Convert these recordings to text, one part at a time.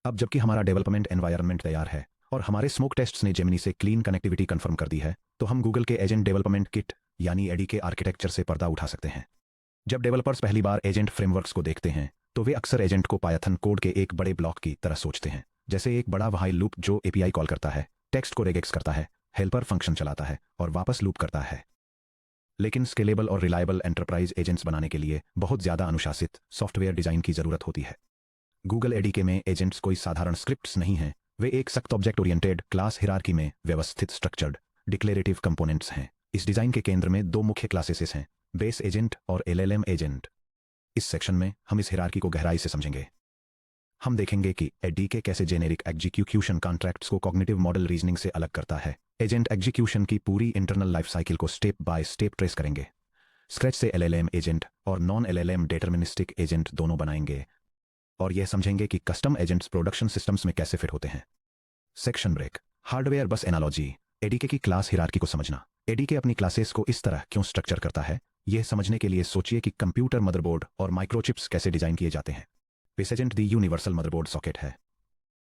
अब जबकि हमारा डेवलपमेंट एनवायरनमेंट तैयार है और हमारे स्मोक टेस्ट्स ने जेमिनी से क्लीन कनेक्टिविटी कंफर्म कर दी है, तो हम गूगल के एजेंट डेवलपमेंट किट यानी एडी के आर्किटेक्चर से पर्दा उठा सकते हैं। जब डेवलपर्स पहली बार एजेंट फ्रेमवर्क्स को देखते हैं तो वे अक्सर एजेंट को पायथन कोड के एक बड़े ब्लॉक की तरह सोचते हैं, जैसे एक बड़ा व्हाइल लूप जो एपीआई कॉल करता है, टेक्स्ट को रेगेक्स करता है, हेल्पर फंक्शन चलाता है और वापस लूप करता है। लेकिन स्केलेबल और रिलायबल एंटरप्राइज एजेंट्स बनाने के लिए बहुत ज़्यादा अनुशासित सॉफ्टवेयर डिजाइन की ज़रूरत होती है। गूगल एडीके में एजेंट्स कोई साधारण स्क्रिप्ट्स नहीं हैं, वे एक सख्त ऑब्जेक्ट ओरिएंटेड क्लास हिरार्की में व्यवस्थित स्ट्रक्चर्ड डिक्लेरेटिव कंपोनेंट्स हैं। इस डिजाइन के केंद्र में दो मुख्य क्लासेस हैं, बेस एजेंट और एलएलएम एजेंट। इस सेक्शन में हम इस हिरार्की को गहराई से समझेंगे। हम देखेंगे कि एडीके कैसे जेनेरिक एग्जीक्यूशन कॉन्ट्रैक्ट्स को कॉग्निटिव मॉडल रीजनिंग से अलग करता है। एजेंट एग्जीक्यूशन की पूरी इंटरनल लाइफ साइकिल को स्टेप बाय स्टेप ट्रेस करेंगे। स्क्रैच से एलएलएम एजेंट और नॉन एलएलएम डिटरमिनिस्टिक एजेंट दोनों बनाएंगे और यह समझेंगे कि कस्टम एजेंट्स प्रोडक्शन सिस्टम्स में कैसे फिट होते हैं। सेक्शन ब्रेक, हार्डवेयर बस एनालॉजी, एडीके की क्लास हिरार्की को समझना। एडीके अपनी क्लासेस को इस तरह क्यों स्ट्रक्चर करता है, यह समझने के लिए सोचिए कि कंप्यूटर मदरबोर्ड और माइक्रोचिप्स कैसे डिजाइन किए जाते हैं। Base agent the universal motherboard socket है।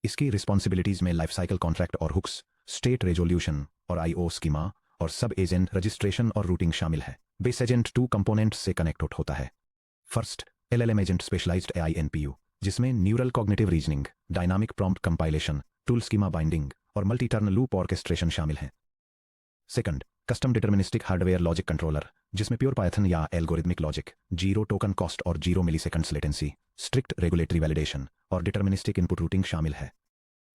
इसकी रिस्पॉन्सिबिलिटीज में लाइफ साइकिल कॉन्ट्रैक्ट और हुक्स, स्टेट रेजोल्यूशन और आईओ स्कीमा और सब एजेंट रजिस्ट्रेशन और रूटिंग शामिल है। बेस एजेंट 2 कंपोनेंट्स से कनेक्ट होता है। First, LLM agent specialised AI NPU, जिसमें neural cognitive reasoning, dynamic prompt compilation, tool schema binding और मल्टी टर्न लूप ऑर्केस्ट्रेशन शामिल हैं। Second, custom deterministic hardware logic controller, जिसमें प्योर पाइथन या algorithmic logic, 0 token cost और 0 milliseconds latency, strict regulatory validation और deterministic input routing शामिल है।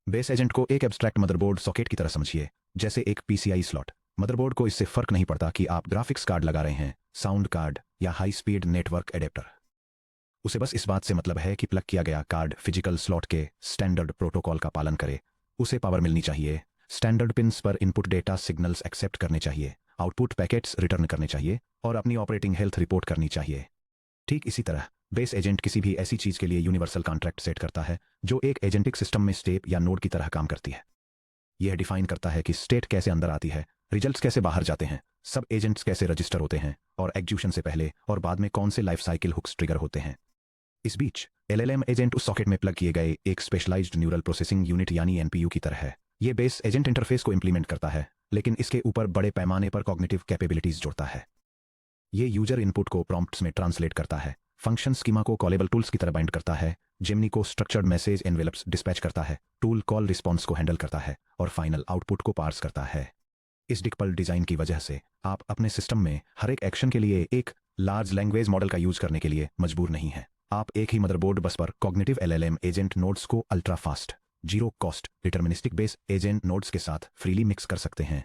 Base agent को एक एब्स्ट्रैक्ट मदरबोर्ड सॉकेट की तरह समझिए, जैसे एक पीसीआई स्लॉट। मदरबोर्ड को इससे फर्क नहीं पड़ता कि आप ग्राफिक्स कार्ड लगा रहे हैं, साउंड कार्ड या हाई स्पीड नेटवर्क एडेप्टर। उसे बस इस बात से मतलब है कि प्लग किया गया कार्ड फिजिकल स्लॉट के स्टैंडर्ड प्रोटोकॉल का पालन करे। उसे पावर मिलनी चाहिए, स्टैंडर्ड पिन्स पर इनपुट डेटा सिग्नल्स एक्सेप्ट करने चाहिए, आउटपुट पैकेट्स रिटर्न करने चाहिए और अपनी ऑपरेटिंग हेल्थ रिपोर्ट करनी चाहिए। ठीक इसी तरह बेस एजेंट किसी भी ऐसी चीज के लिए यूनिवर्सल कॉन्ट्रैक्ट सेट करता है जो एक एजेंटिक सिस्टम में स्टेप या नोड की तरह काम करती है। यह डिफाइन करता है कि स्टेट कैसे अंदर आती है, रिजल्ट्स कैसे बाहर जाते हैं, सब एजेंट्स कैसे रजिस्टर होते हैं और एग्जीक्यूशन से पहले और बाद में कौन से लाइफ साइकिल हुक्स ट्रिगर होते हैं। इस बीच एलएलएम एजेंट उस सॉकेट में प्लग किए गए एक स्पेशलाइज्ड न्यूरल प्रोसेसिंग यूनिट यानी एनपीयू की तरह है। यह बेस एजेंट इंटरफेस को इंप्लीमेंट करता है, लेकिन इसके ऊपर बड़े पैमाने पर कॉग्निटिव कैपेबिलिटीज जोड़ता है। यह यूजर इनपुट को प्रॉम्प्ट्स में ट्रांसलेट करता है, फंक्शन स्कीमा को कॉलेबल टूल्स की तरह बाइंड करता है, जेमिनी को स्ट्रक्चर्ड मैसेज एनवेलप्स डिस्पैच करता है, टूल कॉल रिस्पॉन्स को हैंडल करता है और फाइनल आउटपुट को पार्स करता है। इस डिकपल डिजाइन की वजह से आप अपने सिस्टम में हर एक एक्शन के लिए एक लार्ज लैंग्वेज मॉडल का यूज करने के लिए मजबूर नहीं है। आप एक ही मदरबोर्ड बस पर कॉग्निटिव एलएलएम एजेंट नोड्स को ultra fast, zero cost deterministic base agent nodes के साथ फ्रीली मिक्स कर सकते हैं।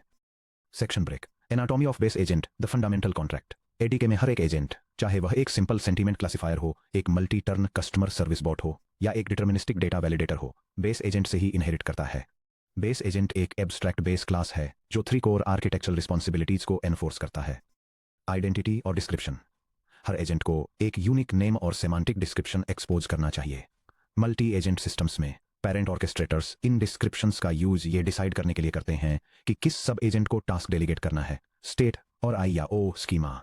Section break, anatomy of base agent, the fundamental contract. ADK में हर एक एजेंट, चाहे वह एक सिंपल सेंटीमेंट क्लासिफायर हो, एक multi turn customer service bot हो या एक डिटरमिनिस्टिक डेटा वैलिडेटर हो, बेस एजेंट से ही इनहेरिट करता है। बेस एजेंट एक एब्स्ट्रैक्ट बेस क्लास है जो 3 कोर आर्किटेक्चरल रिस्पॉन्सिबिलिटीज को एनफोर्स करता है। आइडेंटिटी और डिस्क्रिप्शन, हर एजेंट को एक यूनिक नेम और सेमांटिक डिस्क्रिप्शन एक्सपोज करना चाहिए। मल्टी एजेंट सिस्टम्स में पेरेंट ऑर्केस्ट्रेटर्स इन डिस्क्रिप्शंस का यूज ये डिसाइड करने के लिए करते हैं कि किस सब एजेंट को टास्क डेलीगेट करना है, स्टेट और आई या ओ स्कीमा।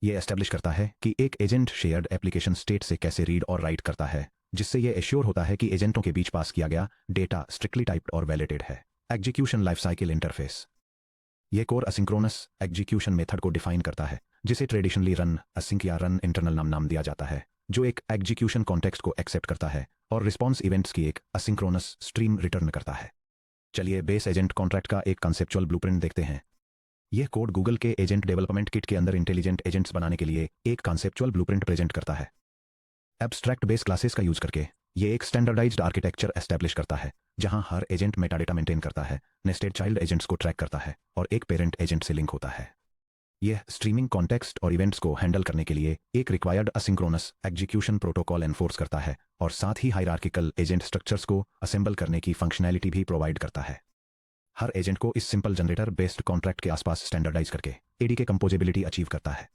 यह एस्टेब्लिश करता है कि एक एजेंट शेयर्ड एप्लीकेशन स्टेट से कैसे रीड और राइट करता है, जिससे यह एश्योर होता है कि एजेंटों के बीच पास किया गया डेटा स्ट्रिक्टली टाइप्ड और वैलिडेटेड है। एग्जीक्यूशन लाइफसाइकिल इंटरफेस, यह कोर असिंक्रोनस एग्जीक्यूशन मेथड को डिफाइन करता है, जिसे ट्रेडिशनली रन असिंक या रन इंटरनल नाम दिया जाता है, जो एक एग्जीक्यूशन कॉन्टेक्स्ट को एक्सेप्ट करता है और रिस्पॉन्स इवेंट्स की एक असिंक्रोनस स्ट्रीम रिटर्न करता है। चलिए बेस एजेंट कॉन्ट्रैक्ट का एक कॉन्सेप्चुअल ब्लूप्रिंट देखते हैं। यह कोड गूगल के एजेंट डेवलपमेंट किट के अंदर इंटेलिजेंट एजेंट्स बनाने के लिए एक कॉन्सेप्चुअल ब्लूप्रिंट प्रेजेंट करता है। एब्स्ट्रैक्ट बेस क्लासेस का यूज करके यह एक स्टैंडर्डाइज्ड आर्किटेक्चर एस्टैब्लिश करता है, जहां हर एजेंट मेटाडेटा मेंटेन करता है, नेस्टेड चाइल्ड एजेंट्स को ट्रैक करता है और एक पेरेंट एजेंट से लिंक होता है। यह स्ट्रीमिंग कॉन्टेक्स्ट और इवेंट्स को हैंडल करने के लिए एक required asynchronous execution protocol enforce करता है और साथ ही हायरार्किकल एजेंट स्ट्रक्चर्स को असेंबल करने की फंक्शनैलिटी भी प्रोवाइड करता है। हर एजेंट को इस सिंपल जनरेटर बेस्ड कॉन्ट्रैक्ट के आसपास स्टैंडर्डाइज करके एडीके कंपोजेबिलिटी अचीव करता है।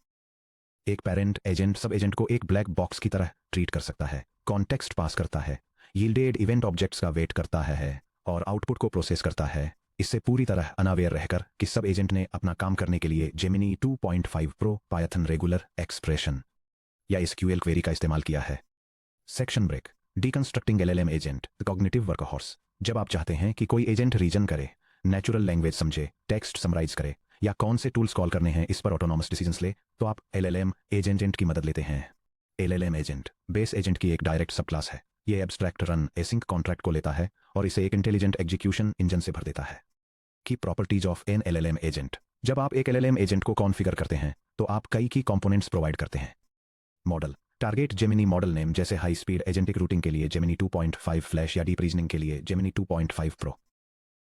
एक पेरेंट एजेंट सब एजेंट को एक ब्लैक बॉक्स की तरह ट्रीट कर सकता है, कॉन्टेक्स्ट पास करता है, यील्डेड इवेंट ऑब्जेक्ट्स का वेट करता है और आउटपुट को प्रोसेस करता है, इससे पूरी तरह अनावेयर रहकर कि सब एजेंट ने अपना काम करने के लिए Gemini 2.5 pro Python regular expression या एसक्यूएल क्वेरी का इस्तेमाल किया है। Section break, deconstructing LLM agent, the cognitive workhorse. जब आप चाहते हैं कि कोई एजेंट रीजन करे, नेचुरल लैंग्वेज समझे, टेक्स्ट समराइज करे या कौन से टूल्स कॉल करने हैं इस पर ऑटोनॉमस डिसीजंस ले, तो आप एलएलएम एजेंट की मदद लेते हैं। एलएलएम एजेंट बेस एजेंट की एक डायरेक्ट सब क्लास है। ये एब्स्ट्रैक्ट रन एसिंक कॉन्ट्रैक्ट को लेता है और इसे एक इंटेलिजेंट एग्जीक्यूशन इंजन से भर देता है। Key properties of an LLM agent. जब आप एक एलएलएम एजेंट को कॉन्फ़िगर करते हैं तो आप कई की कंपोनेंट्स प्रोवाइड करते हैं। Model target Gemini model name, जैसे हाई स्पीड एजेंटिक रूटिंग के लिए जेमिनी 2.5 फ्लैश या डीप रीजनिंग के लिए जेमिनी 2.5 प्रो।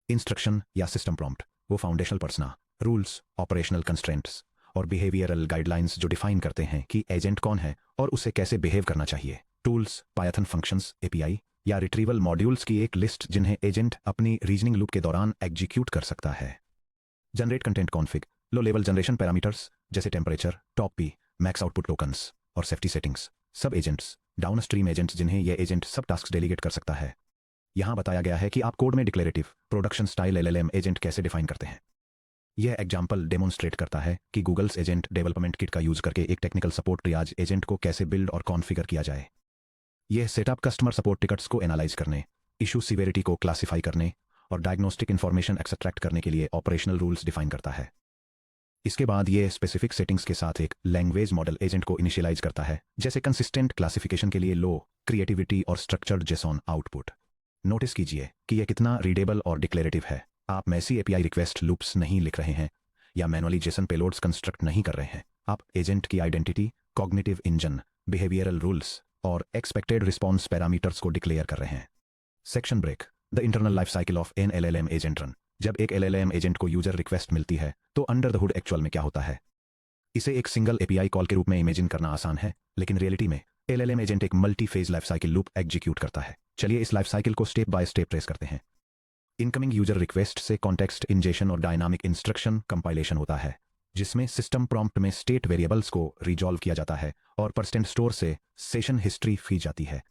इंस्ट्रक्शन या सिस्टम प्रॉम्प्ट, वो foundational persona, rules, operational constraints और बिहेवियरल गाइडलाइंस जो डिफाइन करते हैं कि एजेंट कौन है और उसे कैसे बिहेव करना चाहिए। टूल्स, पायथन फंक्शंस, एपीआई या रिट्रीवल मॉड्यूल्स की एक लिस्ट जिन्हें एजेंट अपनी रीजनिंग लूप के दौरान एग्जीक्यूट कर सकता है। Generate content config, low level generation parameters जैसे temperature, top P, max output tokens और safety settings. Sub agents, downstream agents जिन्हें यह एजेंट सब टास्क डेलीगेट कर सकता है। यहां बताया गया है कि आप कोड में declarative production style LLM agent कैसे डिफाइन करते हैं। यह एग्जाम्पल डेमोन्स्ट्रेट करता है कि गूगल्स एजेंट डेवलपमेंट किट का यूज करके एक टेक्निकल सपोर्ट ट्रियाज एजेंट को कैसे बिल्ड और कॉन्फ़िगर किया जाए। यह सेटअप कस्टमर सपोर्ट टिकट्स को एनालाइज करने, इशू सीवेरिटी को क्लासिफाई करने और डायग्नोस्टिक इन्फॉर्मेशन एक्सट्रैक्ट करने के लिए ऑपरेशनल रूल्स डिफाइन करता है। इसके बाद यह स्पेसिफिक सेटिंग्स के साथ एक लैंग्वेज मॉडल एजेंट को इनिशियलाइज करता है, जैसे कंसिस्टेंट क्लासिफिकेशन के लिए लो, क्रिएटिविटी और स्ट्रक्चर्ड जेसॉन आउटपुट। नोटिस कीजिए कि यह कितना रीडेबल और डिक्लेरेटिव है। आप मैसी एपीआई रिक्वेस्ट लूप्स नहीं लिख रहे हैं या मैनुअली जेसन पेलोड्स कंस्ट्रक्ट नहीं कर रहे हैं। आप एजेंट की identity, cognitive engine, behavioural rules और एक्सपेक्टेड रिस्पॉन्स पैरामीटर्स को डिक्लेयर कर रहे हैं। Section break, the internal life cycle of an LLM agent run. जब एक एलएलएम एजेंट को यूजर रिक्वेस्ट मिलती है तो अंडर द हुड एक्चुअल में क्या होता है। इसे एक सिंगल एपीआई कॉल के रूप में इमेजिन करना आसान है, लेकिन रियलिटी में एलएलएम एजेंट एक multi phase life cycle loop execute करता है। चलिए इस लाइफ साइकिल को स्टेप बाय स्टेप ट्रेस करते हैं। इनकमिंग यूजर रिक्वेस्ट से कॉन्टेक्स्ट इंजेक्शन और डायनामिक इंस्ट्रक्शन कंपाइलेशन होता है, जिसमें सिस्टम प्रॉम्प्ट में स्टेट वेरिएबल्स को रिजॉल्व किया जाता है और परसेंट स्टोर से सेशन हिस्ट्री फी जाती है।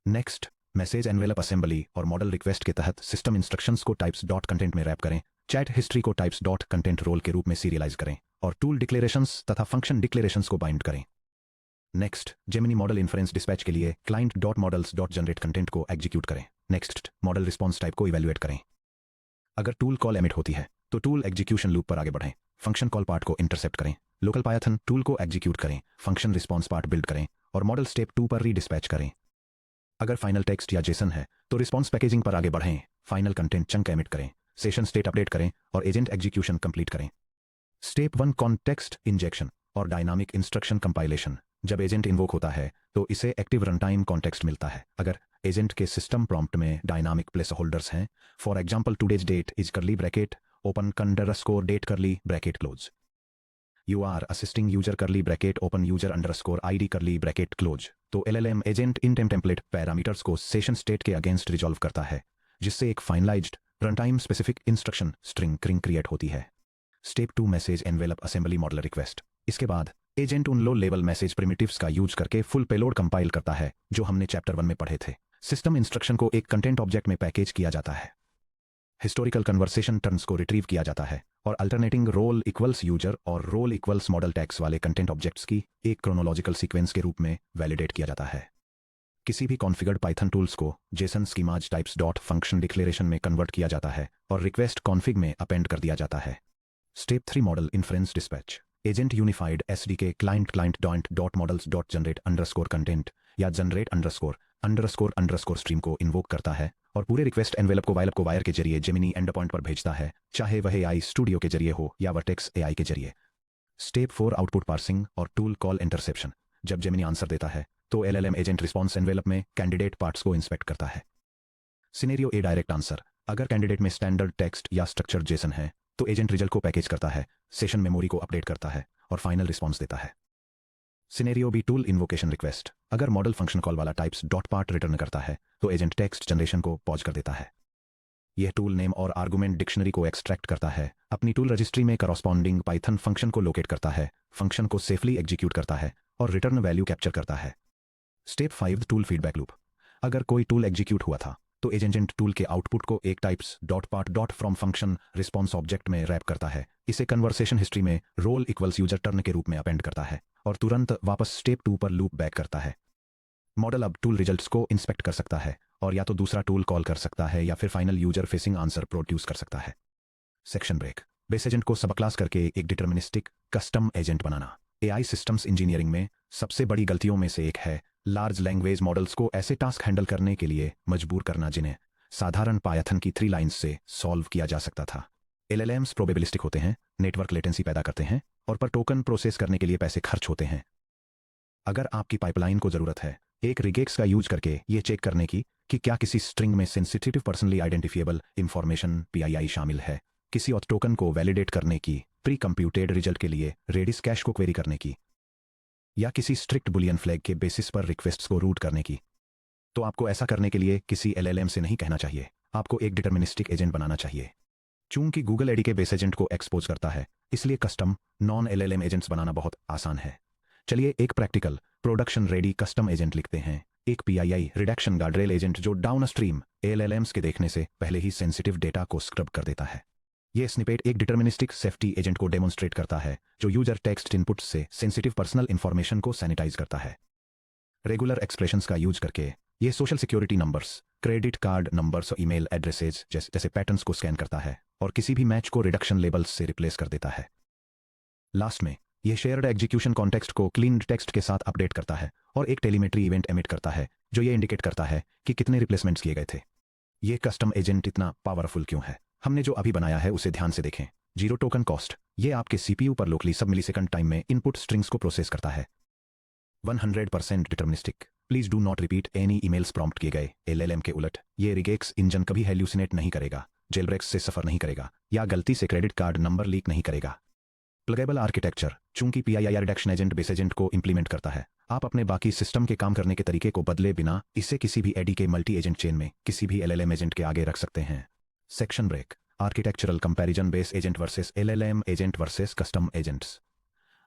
नेक्स्ट, मैसेज एनवेलप असेंबली और मॉडल रिक्वेस्ट के तहत सिस्टम इंस्ट्रक्शंस को टाइप्स डॉट कंटेंट में रैप करें, चैट हिस्ट्री को टाइप्स डॉट कंटेंट रोल के रूप में सीरियलाइज करें और टूल डिक्लेरेशंस तथा फंक्शन डिक्लेरेशंस को बाइंड करें। Next, Gemini model inference dispatch के लिए client dot models dot generate content को एग्जीक्यूट करें। नेक्स्ट, मॉडल रिस्पॉन्स टाइप को इवेल्युएट करें। अगर टूल कॉल एमिट होती है तो टूल एग्जीक्यूशन लूप पर आगे बढ़ें, फंक्शन कॉल पार्ट को इंटरसेप्ट करें, लोकल पायथन टूल को एग्जीक्यूट करें, फंक्शन रिस्पॉन्स पार्ट बिल्ड करें और मॉडल स्टेप 2 पर रीडिस्पैच करें। अगर फाइनल टेक्स्ट या जेसन है तो रिस्पॉन्स पैकेजिंग पर आगे बढ़ें, फाइनल कंटेंट चंक एमिट करें, सेशन स्टेट अपडेट करें और एजेंट एग्जीक्यूशन कंप्लीट करें। स्टेप 1, कॉन्टेक्स्ट इंजेक्शन और डायनामिक इंस्ट्रक्शन कंपाइलेशन। जब एजेंट इन्वोक होता है तो इसे एक्टिव रन टाइम कॉन्टेक्स्ट मिलता है। अगर एजेंट के सिस्टम प्रॉम्प्ट में डायनामिक प्लेस होल्डर्स हैं, for example today's date is curly bracket open underscore date curly bracket close, you are assisting user curly bracket open user underscore ID curly bracket close, तो LLM agent इन template parameters को session state के against resolve करता है, जिससे एक finalised run time specific instruction string create होती है। Step 2, message envelope assembly model request. इसके बाद एजेंट उन लो लेवल मैसेज प्रिमिटिव्स का यूज करके फुल पेलोड कंपाइल करता है जो हमने चैप्टर 1 में पढ़े थे। सिस्टम इंस्ट्रक्शन को एक कंटेंट ऑब्जेक्ट में पैकेज किया जाता है, हिस्टोरिकल कन्वर्सेशन टर्म्स को रिट्रीव किया जाता है और अल्टरनेटिंग रोल इक्वल्स यूजर और रोल इक्वल्स मॉडल टैग्स वाले कंटेंट ऑब्जेक्ट्स की एक क्रोनोलॉजिकल सीक्वेंस के रूप में वैलिडेट किया जाता है। किसी भी कॉन्फ़िगर्ड पाइथन टूल्स को Jason schemas types dot function declaration में कन्वर्ट किया जाता है और रिक्वेस्ट कॉन्फ़िग में अपेंड कर दिया जाता है। Step 3, model inference dispatch. Agent unified SDK client dot models dot generate underscore content या जनरेट अंडरस्कोर स्ट्रीम को इन्वोक करता है और पूरे रिक्वेस्ट एनवेलप को वायर के जरिए जेमिनी एंड पॉइंट पर भेजता है, चाहे वह एआई स्टूडियो के जरिए हो या वर्टेक्स एआई के जरिए। स्टेप 4, आउटपुट पार्सिंग और टूल कॉल इंटरसेप्शन। जब जेमिनी आंसर देता है तो एलएलएम एजेंट रिस्पॉन्स एनवेलप में कैंडिडेट पार्ट्स को इंस्पेक्ट करता है। सिनेरियो ए, डायरेक्ट आंसर। अगर कैंडिडेट में स्टैंडर्ड टेक्स्ट या स्ट्रक्चर जेसन है तो एजेंट रिजल्ट को पैकेज करता है, सेशन मेमोरी को अपडेट करता है और फाइनल रिस्पॉन्स देता है। Scenario B, tool invocation request. अगर मॉडल फंक्शन कॉल वाला टाइप्स डॉट पार्ट रिटर्न करता है तो एजेंट टेक्स्ट जनरेशन को पॉज कर देता है। यह टूल नेम और आर्गुमेंट डिक्शनरी को एक्सट्रैक्ट करता है, अपनी टूल रजिस्ट्री में करस्पॉन्डिंग पाइथन फंक्शन को लोकेट करता है, फंक्शन को सेफली एग्जीक्यूट करता है और रिटर्न वैल्यू कैप्चर करता है। Step 5, tool feedback loop. अगर कोई टूल एग्जीक्यूट हुआ था तो एजेंट टूल के आउटपुट को एक types dot part dot from function response object में रैप करता है, इसे कन्वर्सेशन हिस्ट्री में रोल इक्वल्स यूजर टर्न के रूप में अपेंड करता है और तुरंत वापस स्टेप 2 पर लूप बैक करता है। मॉडल अब टूल रिजल्ट्स को इंस्पेक्ट कर सकता है और या तो दूसरा टूल कॉल कर सकता है या फिर final user facing answer produce कर सकता है। Section break. बेस एजेंट को सब क्लास करके एक डिटर्मिनिस्टिक कस्टम एजेंट बनाना। एआई सिस्टम्स इंजीनियरिंग में सबसे बड़ी गलतियों में से एक है लार्ज लैंग्वेज मॉडल्स को ऐसे टास्क हैंडल करने के लिए मजबूर करना जिन्हें साधारण पायथन की 3 लाइन्स से सॉल्व किया जा सकता था। एलएलएम्स प्रोबेबिलिस्टिक होते हैं, नेटवर्क लेटेंसी पैदा करते हैं और पर टोकन प्रोसेस करने के लिए पैसे खर्च होते हैं। अगर आपकी पाइपलाइन को जरूरत है एक रिगेक्स का यूज करके ये चेक करने की कि क्या किसी स्ट्रिंग में सेंसिटिव पर्सनली आइडेंटिफिएबल इंफॉर्मेशन पीआईआई शामिल है, किसी और टोकन को वैलिडेट करने की, प्री कंप्यूटेड रिजल्ट के लिए रेडिस कैश को क्वेरी करने की, या किसी स्ट्रिक्ट बुलियन फ्लैग के बेसिस पर रिक्वेस्ट्स को रूट करने की, तो आपको ऐसा करने के लिए किसी एलएलएम से नहीं कहना चाहिए, आपको एक डिटर्मिनिस्टिक एजेंट बनाना चाहिए। चूंकि गूगल एडी के बेस एजेंट को एक्सपोज करता है, इसलिए कस्टम नॉन एलएलएम एजेंट्स बनाना बहुत आसान है। चलिए एक practical production ready custom agent लिखते हैं, एक पीआईआई रिडक्शन गार्डरेल एजेंट जो डाउनस्ट्रीम एलएलएम्स के देखने से पहले ही सेंसिटिव डेटा को स्क्रब कर देता है। यह स्निपेट एक डिटर्मिनिस्टिक सेफ्टी एजेंट को डेमोन्स्ट्रेट करता है जो यूजर टेक्स्ट इनपुट से सेंसिटिव पर्सनल इंफॉर्मेशन को सैनिटाइज करता है। रेगुलर एक्सप्रेशंस का यूज करके ये social security numbers, credit card numbers और ईमेल एड्रेसेज जैसे पैटर्न्स को स्कैन करता है और किसी भी मैच को रिडक्शन लेबल्स से रिप्लेस कर देता है। लास्ट में यह शेयर्ड एग्जीक्यूशन कॉन्टेक्स्ट को क्लीन टेक्स्ट के साथ अपडेट करता है और एक टेलीमेट्री इवेंट एमिट करता है जो ये इंडिकेट करता है कि कितने रिप्लेसमेंट्स किए गए थे। ये कस्टम एजेंट इतना पावरफुल क्यों है? हमने जो अभी बनाया है उसे ध्यान से देखें। 0 टोकन कॉस्ट, ये आपके सीपीयू पर लोकली सब मिलीसेकंड टाइम में इनपुट स्ट्रिंग्स को प्रोसेस करता है। 100% deterministic, please do not repeat any emails prompt किए गए। एलएलएम के उलट ये रिगेक्स इंजन कभी हेल्यूसिनेट नहीं करेगा, जेलब्रेक्स से सफर नहीं करेगा या गलती से क्रेडिट कार्ड नंबर लीक नहीं करेगा। प्लगेबल आर्किटेक्चर, चूंकि पीआईआई रिडक्शन एजेंट बेस एजेंट को इंप्लीमेंट करता है, आप अपने बाकी सिस्टम के काम करने के तरीके को बदले बिना इसे किसी भी एडी के मल्टी एजेंट चेन में किसी भी एलएलएम एजेंट के आगे रख सकते हैं। Section break. Architectural comparison base agent versus LLM agent versus custom agents.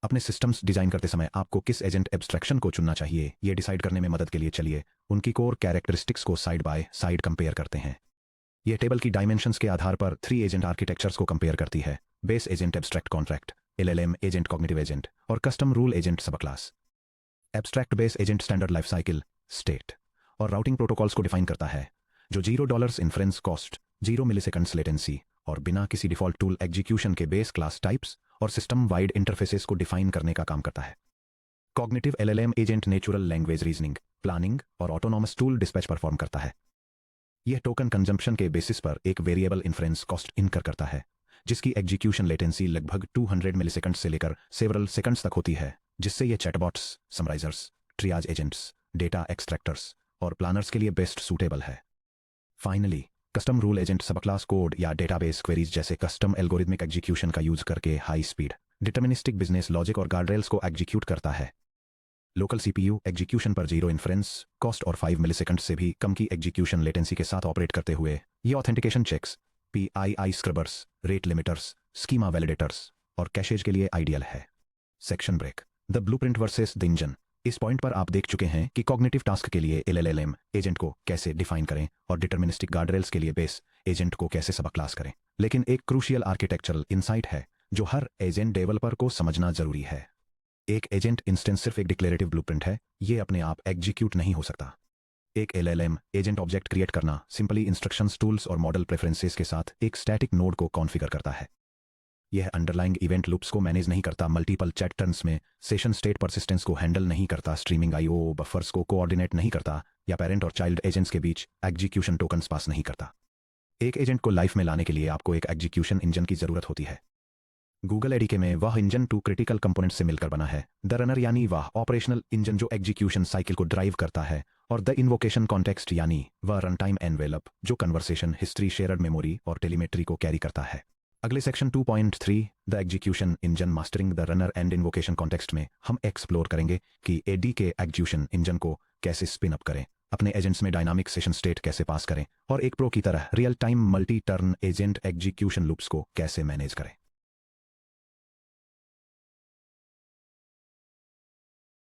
अपने सिस्टम्स डिजाइन करते समय आपको किस एजेंट एब्स्ट्रैक्शन को चुनना चाहिए ये डिसाइड करने में मदद के लिए चलिए उनकी कोर कैरेक्टरिस्टिक्स को साइड बाय साइड कंपेयर करते हैं। यह टेबल की डायमेंशंस के आधार पर 3 एजेंट आर्किटेक्चर्स को कंपेयर करती है: base agent abstract contract, LLM agent cognitive agent और custom rule agent sub class. Abstract base agent standard life cycle, state और राउटिंग प्रोटोकॉल्स को डिफाइन करता है जो $0 इन्फ्रेंस कॉस्ट, 0 मिलीसेकंड्स लेटेंसी और बिना किसी डिफॉल्ट टूल एग्जीक्यूशन के बेस क्लास टाइप्स और सिस्टम वाइड इंटरफेसेस को डिफाइन करने का काम करता है। Cognitive LLM agent natural language reasoning, planning और ऑटोनॉमस टूल डिस्पैच परफॉर्म करता है। यह टोकन कंजम्पशन के बेसिस पर एक वेरिएबल इन्फ्रेंस कॉस्ट इनकर करता है जिसकी एग्जीक्यूशन लेटेंसी लगभग 200 मिलीसेकंड से लेकर सेवरल सेकंड्स तक होती है, जिससे यह chatbots, summarisers, triage agents, data extractors और प्लानर्स के लिए बेस्ट सूटेबल है। Finally custom rule agent sub class code या डेटाबेस क्वेरीज जैसे कस्टम एल्गोरिथमिक एग्जीक्यूशन का यूज करके high speed deterministic business logic और गार्डरेल्स को एग्जीक्यूट करता है। लोकल सीपीयू एग्जीक्यूशन पर 0 इन्फ्रेंस कॉस्ट और 5 मिलीसेकंड से भी कम की एग्जीक्यूशन लेटेंसी के साथ ऑपरेट करते हुए ये authentication checks, PII scrubbers, rate limiters, schema validators और कैशेज के लिए आइडियल है। Section break. The blueprint versus the engine. इस पॉइंट पर आप देख चुके हैं कि कॉग्निटिव टास्क के लिए एलएलएम एजेंट को कैसे डिफाइन करें और डिटर्मिनिस्टिक गार्डरेल्स के लिए बेस एजेंट को कैसे सब क्लास करें, लेकिन एक क्रूशियल आर्किटेक्चरल इंसाइट है जो हर एजेंट डेवलपर को समझना जरूरी है। एक एजेंट इंस्टेंस सिर्फ एक डिक्लेरेटिव ब्लूप्रिंट है, ये अपने आप एग्जीक्यूट नहीं हो सकता। एक एलएलएम एजेंट ऑब्जेक्ट क्रिएट करना सिंपली इंस्ट्रक्शंस, टूल्स और मॉडल प्रेफरेंसेस के साथ एक स्टैटिक नोड को कॉन्फ़िगर करता है। यह अंडरलाइंग इवेंट लूप्स को मैनेज नहीं करता, मल्टीपल चैट टर्न्स में सेशन स्टेट परसिस्टेंस को हैंडल नहीं करता, स्ट्रीमिंग आईओ बफर्स को कोऑर्डिनेट नहीं करता या पेरेंट और चाइल्ड एजेंट्स के बीच एग्जीक्यूशन टोकन्स पास नहीं करता। एक एजेंट को लाइफ में लाने के लिए आपको एक एग्जीक्यूशन इंजन की जरूरत होती है। गूगल एडीके में वह इंजन 2 क्रिटिकल कंपोनेंट से मिलकर बना है: द रनर यानी वह ऑपरेशनल इंजन जो एग्जीक्यूशन साइकिल को ड्राइव करता है, और द इन्वोकेशन कॉन्टेक्स्ट यानी वह रन टाइम एनवेलप जो कन्वर्सेशन हिस्ट्री, शेयर्ड मेमोरी और टेलीमेट्री को कैरी करता है। अगले section 2.3 the execution engine mastering the runner and invocation context में हम एक्सप्लोर करेंगे कि एडीके एग्जीक्यूशन इंजन को कैसे स्पिन अप करें, अपने एजेंट्स में डायनामिक सेशन स्टेट कैसे पास करें और एक प्रो की तरह real time multi turn agent execution loops को कैसे मैनेज करें।